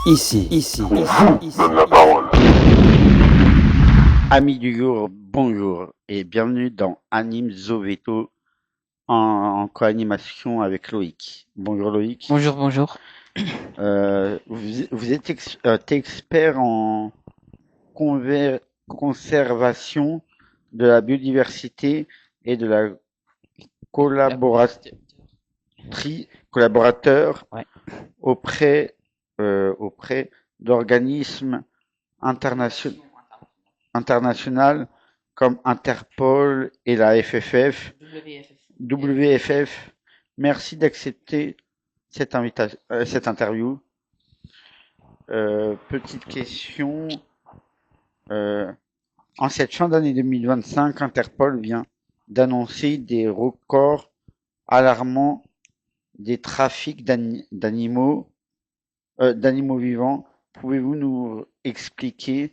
Donne la parole. Amis du jour, bonjour et bienvenue dans Anime Zoveto en co-animation avec Loïc. Bonjour Loïc. Bonjour, bonjour. Vous êtes expert en conservation de la biodiversité et de la collaborateur Ouais. auprès d'organismes internationaux comme Interpol et la WFF. Merci d'accepter cette interview. Petite question. En cette fin d'année 2025, Interpol vient d'annoncer des records alarmants des trafics d'animaux vivants. Pouvez-vous nous expliquer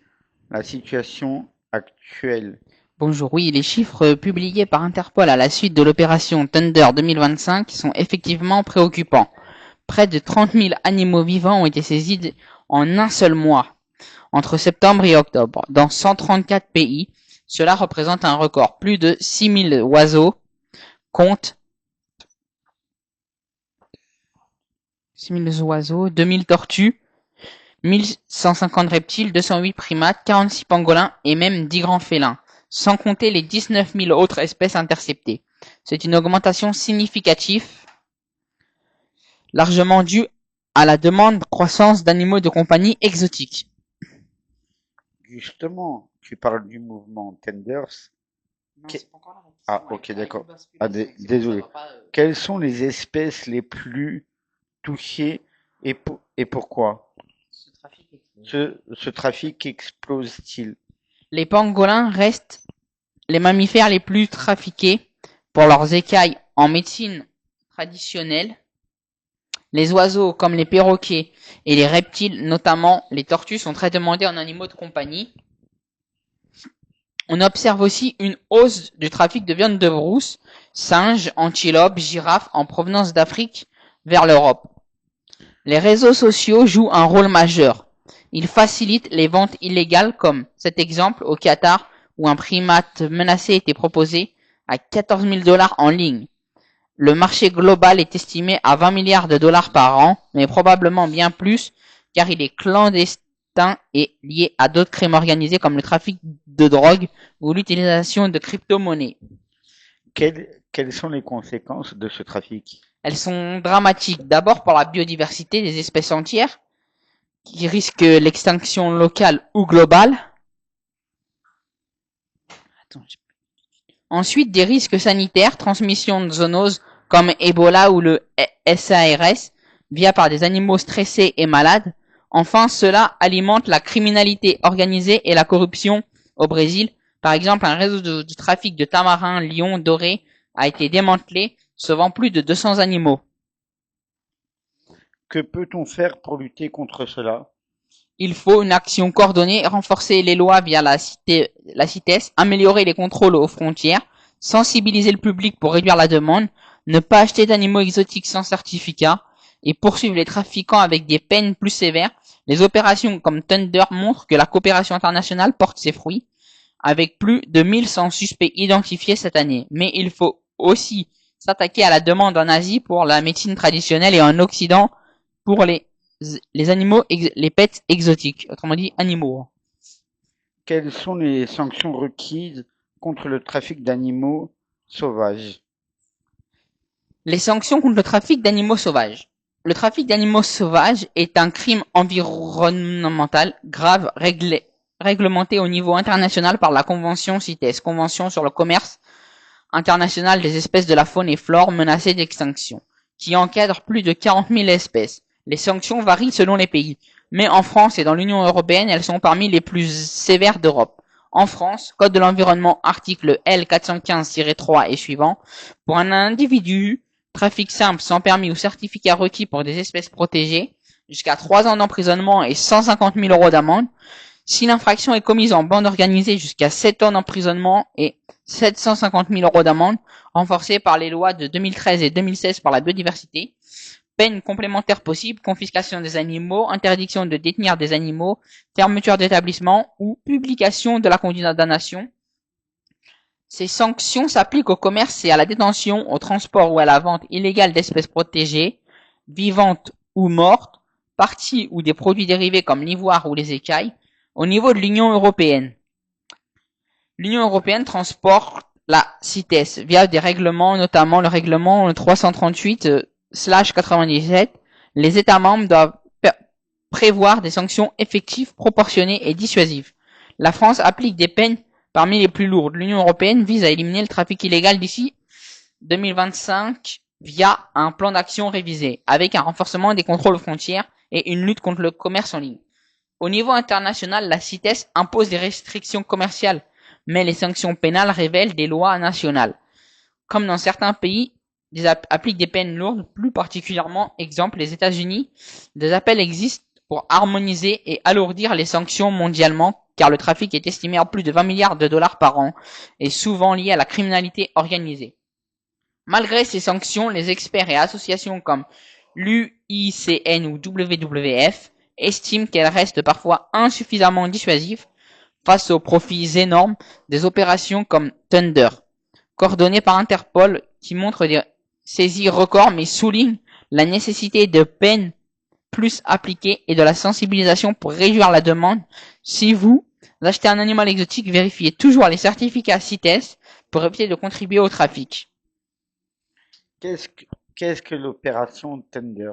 la situation actuelle? Bonjour, oui, les chiffres publiés par Interpol à la suite de l'opération Thunder 2025 sont effectivement préoccupants. Près de 30 000 animaux vivants ont été saisis en un seul mois, entre septembre et octobre, dans 134 pays. Cela représente un record. Plus de 6 000 oiseaux comptent 2 000 tortues, 1150 reptiles, 208 primates, 46 pangolins et même 10 grands félins, sans compter les 19 000 autres espèces interceptées. C'est une augmentation significative, largement due à la demande croissance d'animaux de compagnie exotiques. Justement, tu parles du mouvement Tenders. Ah, ok, d'accord. Ah, désolé. Quelles sont les espèces les plus touchées et pourquoi ce trafic explose-t-il? Les pangolins restent les mammifères les plus trafiqués pour leurs écailles en médecine traditionnelle. Les oiseaux comme les perroquets et les reptiles, notamment les tortues, sont très demandés en animaux de compagnie. On observe aussi une hausse du trafic de viande de brousse, singes, antilopes, girafes en provenance d'Afrique vers l'Europe. Les réseaux sociaux jouent un rôle majeur. Ils facilitent les ventes illégales comme cet exemple au Qatar où un primate menacé était proposé à 14 000 $ en ligne. Le marché global est estimé à 20 milliards de dollars par an, mais probablement bien plus car il est clandestin et lié à d'autres crimes organisés comme le trafic de drogue ou l'utilisation de crypto-monnaies. Quelles sont les conséquences de ce trafic? Elles sont dramatiques. D'abord pour la biodiversité des espèces entières qui risquent l'extinction locale ou globale. Ensuite, des risques sanitaires, transmission de zoonoses comme Ebola ou le SARS, via par des animaux stressés et malades. Enfin, cela alimente la criminalité organisée et la corruption au Brésil. Par exemple, un réseau de trafic de tamarins, lions, dorés a été démantelé, sauvant plus de 200 animaux. Que peut-on faire pour lutter contre cela? Il faut une action coordonnée, renforcer les lois via la CITES, améliorer les contrôles aux frontières, sensibiliser le public pour réduire la demande, ne pas acheter d'animaux exotiques sans certificat et poursuivre les trafiquants avec des peines plus sévères. Les opérations comme Thunder montrent que la coopération internationale porte ses fruits, avec plus de 1100 suspects identifiés cette année. Mais il faut aussi s'attaquer à la demande en Asie pour la médecine traditionnelle et en Occident pour les animaux, les pets exotiques, autrement dit animaux. Quelles sont les sanctions requises contre le trafic d'animaux sauvages? Les sanctions contre le trafic d'animaux sauvages. Le trafic d'animaux sauvages est un crime environnemental grave réglementé au niveau international par la Convention CITES, Convention sur le commerce international des espèces de la faune et flore menacées d'extinction, qui encadre plus de 40 000 espèces. Les sanctions varient selon les pays, mais en France et dans l'Union européenne, elles sont parmi les plus sévères d'Europe. En France, Code de l'environnement, article L415-3 et suivant, pour un individu, trafic simple sans permis ou certificat requis pour des espèces protégées, jusqu'à 3 ans d'emprisonnement et 150 000 € d'amende. Si l'infraction est commise en bande organisée, jusqu'à 7 ans d'emprisonnement et 750 000 € d'amende, renforcée par les lois de 2013 et 2016 par la biodiversité. peines complémentaires possibles, confiscation des animaux, interdiction de détenir des animaux, fermeture d'établissements ou publication de la condamnation. Ces sanctions s'appliquent au commerce et à la détention, au transport ou à la vente illégale d'espèces protégées, vivantes ou mortes, parties ou des produits dérivés comme l'ivoire ou les écailles, au niveau de l'Union européenne. L'Union européenne transporte la CITES via des règlements, notamment le règlement 338/97. Les États membres doivent prévoir des sanctions effectives, proportionnées et dissuasives. La France applique des peines parmi les plus lourdes. L'Union européenne vise à éliminer le trafic illégal d'ici 2025 via un plan d'action révisé, avec un renforcement des contrôles aux frontières et une lutte contre le commerce en ligne. Au niveau international, la CITES impose des restrictions commerciales, mais les sanctions pénales révèlent des lois nationales. Comme dans certains pays, appliquent des peines lourdes, plus particulièrement, exemple les États-Unis, des appels existent pour harmoniser et alourdir les sanctions mondialement, car le trafic est estimé à plus de 20 milliards de dollars par an et souvent lié à la criminalité organisée. Malgré ces sanctions, les experts et associations comme l'UICN ou WWF estiment qu'elles restent parfois insuffisamment dissuasives face aux profits énormes des opérations comme Thunder, coordonnées par Interpol, qui montrent des saisies records mais soulignent la nécessité de peines plus appliquées et de la sensibilisation pour réduire la demande. Si vous achetez un animal exotique, vérifiez toujours les certificats CITES pour éviter de contribuer au trafic. Qu'est-ce que l'opération Thunder?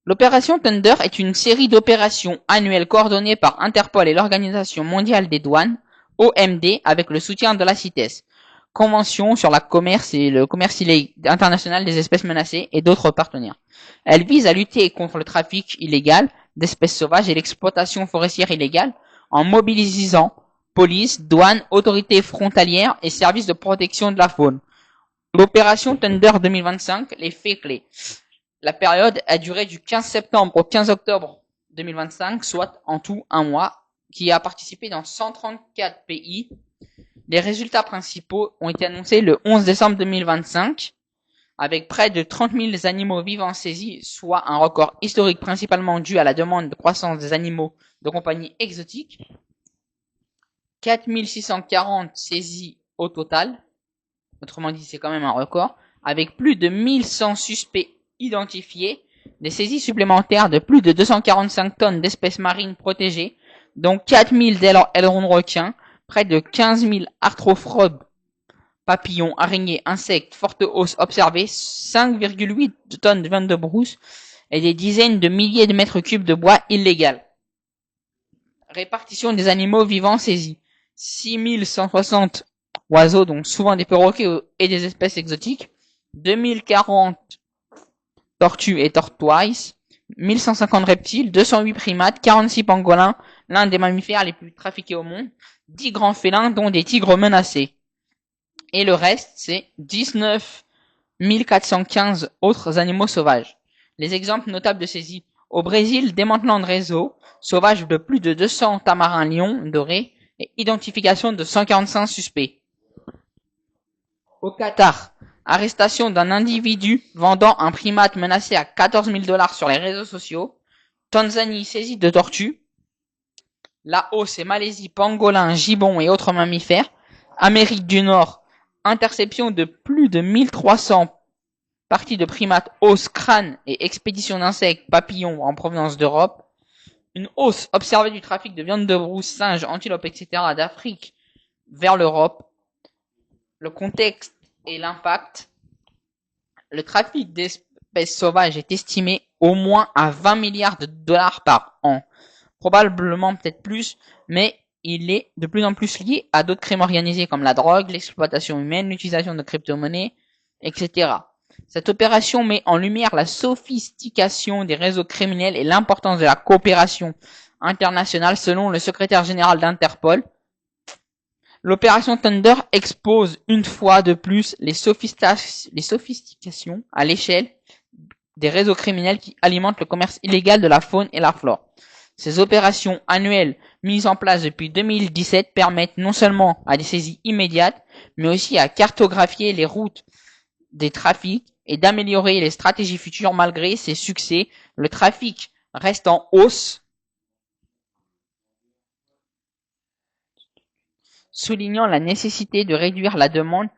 L'opération Thunder est une série d'opérations annuelles coordonnées par Interpol et l'Organisation mondiale des douanes, OMD, avec le soutien de la CITES, Convention sur le commerce international des espèces menacées et d'autres partenaires. Elle vise à lutter contre le trafic illégal d'espèces sauvages et l'exploitation forestière illégale en mobilisant police, douane, autorités frontalières et services de protection de la faune. L'opération Thunder 2025, les faits clés. La période a duré du 15 septembre au 15 octobre 2025, soit en tout un mois, qui a participé dans 134 pays. Les résultats principaux ont été annoncés le 11 décembre 2025, avec près de 30 000 animaux vivants saisis, soit un record historique principalement dû à la demande de croissance des animaux de compagnie exotiques. 4 640 saisis au total, autrement dit c'est quand même un record, avec plus de 1100 suspects identifiés, des saisies supplémentaires de plus de 245 tonnes d'espèces marines protégées, dont 4 000 ailerons de requins, près de 15 000 arthropodes, papillons, araignées, insectes, forte hausse observées, 5,8 tonnes de viande de brousse et des dizaines de milliers de mètres cubes de bois illégal. Répartition des animaux vivants saisis. 6 160 oiseaux, donc souvent des perroquets et des espèces exotiques, 2040 tortues et tortoises, 1150 reptiles, 208 primates, 46 pangolins, l'un des mammifères les plus trafiqués au monde, 10 grands félins dont des tigres menacés. Et le reste, c'est 19 415 autres animaux sauvages. Les exemples notables de saisie. Au Brésil, démantelant de réseaux sauvages de plus de 200 tamarins lions dorés et identification de 145 suspects. Au Qatar, arrestation d'un individu vendant un primate menacé à 14 000 $ sur les réseaux sociaux. Tanzanie, saisie de tortues. Laos et Malaisie, pangolins, gibbons et autres mammifères. Amérique du Nord, interception de plus de 1300 parties de primates, os, crânes et expédition d'insectes, papillons en provenance d'Europe. Une hausse observée du trafic de viande de brousse, singes, antilopes, etc. d'Afrique vers l'Europe. Le contexte et l'impact. Le trafic d'espèces sauvages est estimé au moins à 20 milliards de dollars par an. Probablement peut-être plus, mais il est de plus en plus lié à d'autres crimes organisés comme la drogue, l'exploitation humaine, l'utilisation de crypto-monnaies, etc. Cette opération met en lumière la sophistication des réseaux criminels et l'importance de la coopération internationale selon le secrétaire général d'Interpol. L'opération Thunder expose une fois de plus les sophistications à l'échelle des réseaux criminels qui alimentent le commerce illégal de la faune et la flore. Ces opérations annuelles mises en place depuis 2017 permettent non seulement à des saisies immédiates, mais aussi à cartographier les routes des trafics et d'améliorer les stratégies futures malgré ces succès. Le trafic reste en hausse, soulignant la nécessité de réduire la demande.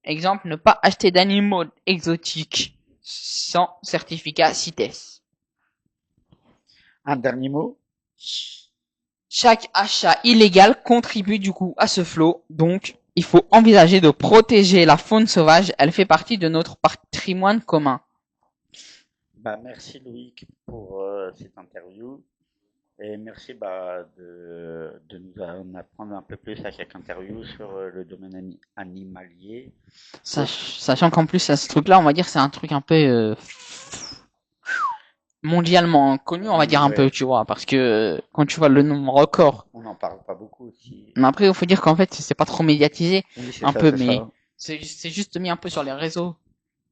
Exemple, ne pas acheter d'animaux exotiques sans certificat CITES. Un dernier mot? Chaque achat illégal contribue du coup à ce flot, donc il faut envisager de protéger la faune sauvage, elle fait partie de notre patrimoine commun. Bah, merci Loïc pour cette interview et merci de nous en apprendre un peu plus à chaque interview sur le domaine animalier. Sachant qu'en plus à ce truc-là, on va dire c'est un truc un peu mondialement connu, on va dire un peu, tu vois, parce que quand tu vois le nombre record, on n'en parle pas beaucoup aussi. Mais après, il faut dire qu'en fait, c'est pas trop médiatisé, oui, un peu, mais c'est juste mis un peu sur les réseaux.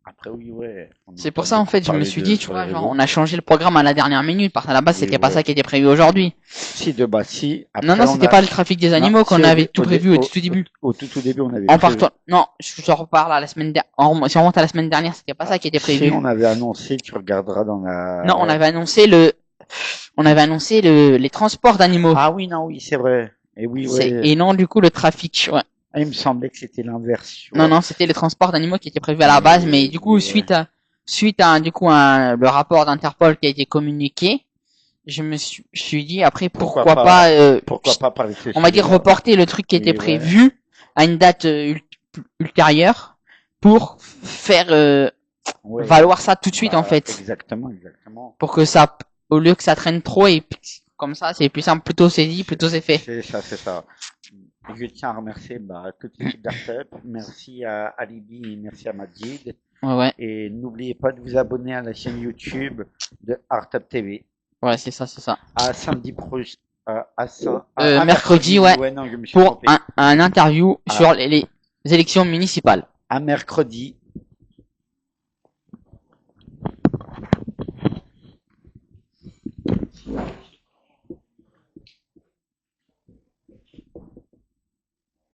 Après, oui, ouais. C'est pour ça, en fait, je me suis dit, tu vois, genre, on a changé le programme à la dernière minute, parce qu'à la base, c'était pas ça qui était prévu aujourd'hui. Si, si. Après, non, c'était pas le trafic des animaux qu'on avait tout prévu au tout début. Au tout début, on avait non, je reparle à la semaine dernière, si on remonte à la semaine dernière, c'était pas ça qui était prévu. Si on avait annoncé, tu regarderas dans la... Non, on avait annoncé les transports d'animaux. Ah oui, non, oui, c'est vrai. Et oui, ouais. Et non, du coup, le trafic, ouais. Ah, il me semblait que c'était l'inverse. Non, c'était les transports d'animaux qui étaient prévus à la base, mais du coup, suite à le rapport d'Interpol qui a été communiqué, je me suis dit après pourquoi pas parler de on va dire reporter le truc qui était prévu à une date ultérieure pour faire valoir ça tout de suite en fait. Exactement. Pour que ça, au lieu que ça traîne trop et comme ça, c'est plus simple, plutôt c'est dit, plutôt c'est fait. C'est ça. Je tiens à remercier toute l'équipe d'Artup. Merci à Alibi et merci à Majid. Ouais. Et n'oubliez pas de vous abonner à la chaîne YouTube de Artup TV. Ouais, c'est ça. À samedi prochain. Mercredi, ouais. Non, pour un interview sur les élections municipales. À mercredi.